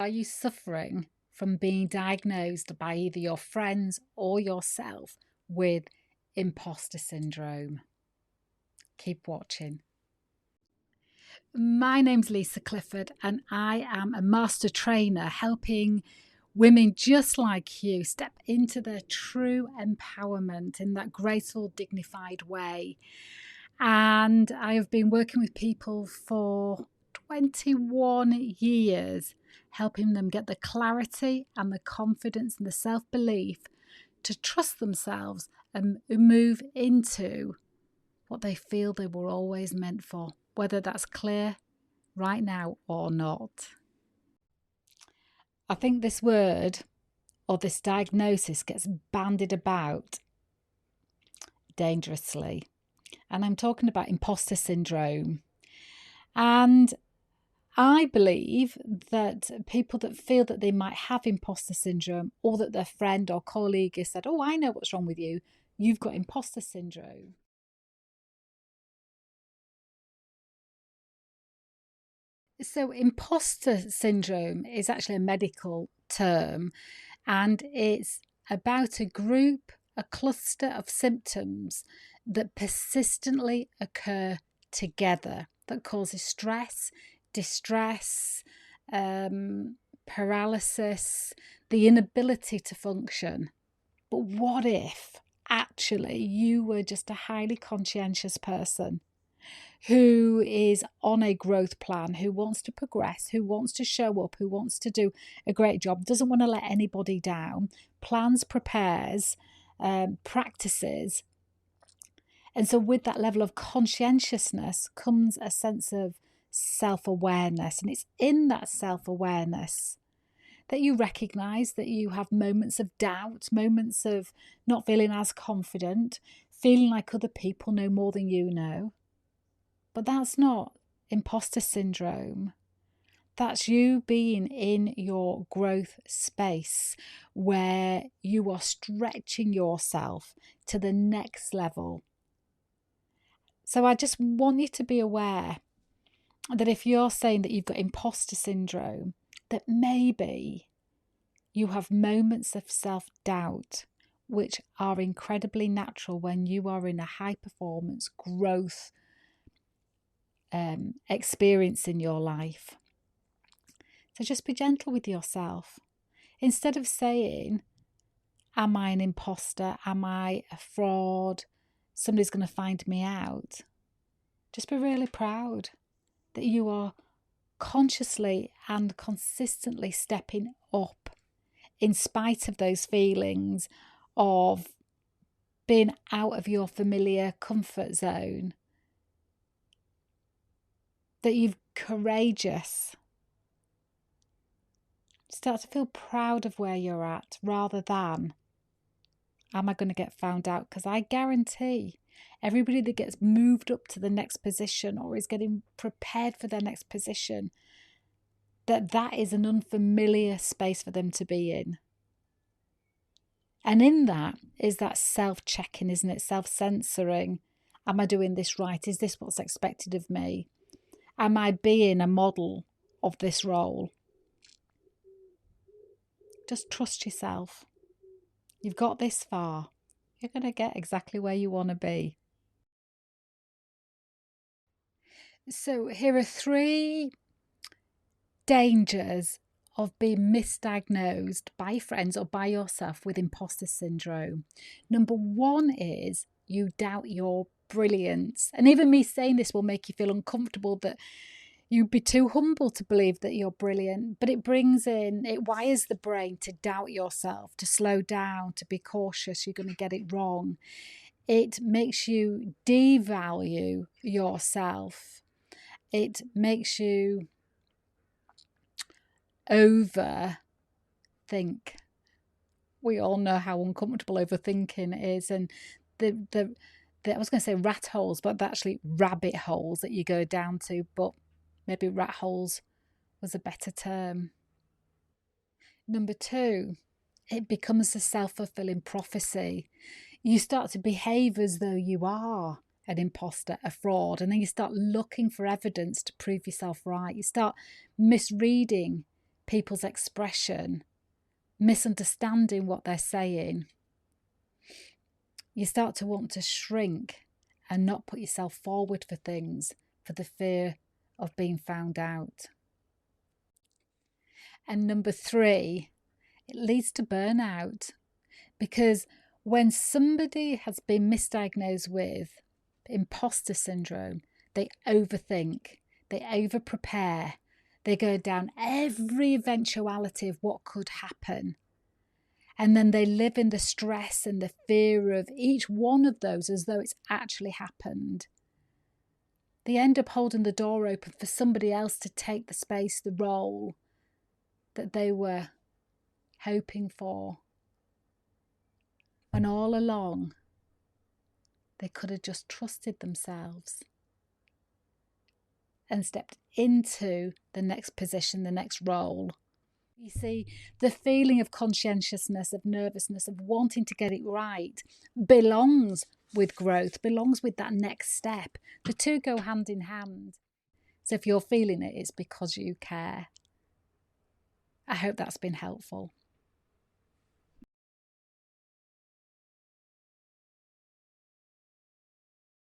Are you suffering from being diagnosed by either your friends or yourself with imposter syndrome? Keep watching. My name's Lisa Clifford, and I am a master trainer helping women just like you step into their true empowerment in that graceful, dignified way. And I have been working with people for 21 years, helping them get the clarity and the confidence and the self-belief to trust themselves and move into what they feel they were always meant for, whether that's clear right now or not. I think this word or this diagnosis gets bandied about dangerously. And I'm talking about imposter syndrome. And I believe that people that feel that they might have imposter syndrome, or that their friend or colleague has said, "Oh, I know what's wrong with you. You've got imposter syndrome." So imposter syndrome is actually a medical term, and it's about a cluster of symptoms that persistently occur together that causes stress, distress, paralysis, the inability to function. But what if actually you were just a highly conscientious person who is on a growth plan, who wants to progress, who wants to show up, who wants to do a great job, doesn't want to let anybody down, plans, prepares, practices. And so with that level of conscientiousness comes a sense of self-awareness. And it's in that self-awareness that you recognise that you have moments of doubt, moments of not feeling as confident, feeling like other people know more than you know. But that's not imposter syndrome. That's you being in your growth space where you are stretching yourself to the next level. So I just want you to be aware that if you're saying that you've got imposter syndrome, that maybe you have moments of self-doubt, which are incredibly natural when you are in a high performance growth experience in your life. So just be gentle with yourself. Instead of saying, am I an imposter? Am I a fraud? Somebody's going to find me out. Just be really proud that you are consciously and consistently stepping up in spite of those feelings of being out of your familiar comfort zone. That you're courageous. Start to feel proud of where you're at rather than, am I going to get found out? Because I guarantee everybody that gets moved up to the next position or is getting prepared for their next position, that is an unfamiliar space for them to be in. And in that is that self-checking, isn't it? Self-censoring. Am I doing this right? Is this what's expected of me? Am I being a model of this role? Just trust yourself. You've got this far. You're going to get exactly where you want to be. So here are 3 dangers of being misdiagnosed by friends or by yourself with imposter syndrome. Number 1 is you doubt your brilliance. And even me saying this will make you feel uncomfortable, that you'd be too humble to believe that you're brilliant. But it wires the brain to doubt yourself, to slow down, to be cautious. You're going to get it wrong. It makes you devalue yourself. It makes you overthink. We all know how uncomfortable overthinking is, and the I was going to say rat holes, but actually rabbit holes that you go down to, but maybe rat holes was a better term. Number 2, it becomes a self-fulfilling prophecy. You start to behave as though you are an imposter, a fraud, and then you start looking for evidence to prove yourself right. You start misreading people's expression, misunderstanding what they're saying, you start to want to shrink and not put yourself forward for things for the fear of being found out. And number 3, it leads to burnout, because when somebody has been misdiagnosed with imposter syndrome, they overthink, they over-prepare, they go down every eventuality of what could happen. And then they live in the stress and the fear of each one of those as though it's actually happened. They end up holding the door open for somebody else to take the space, the role that they were hoping for. And all along, they could have just trusted themselves and stepped into the next position, the next role. You see, the feeling of conscientiousness, of nervousness, of wanting to get it right belongs with growth, belongs with that next step. The two go hand in hand. So if you're feeling it, it's because you care. I hope that's been helpful.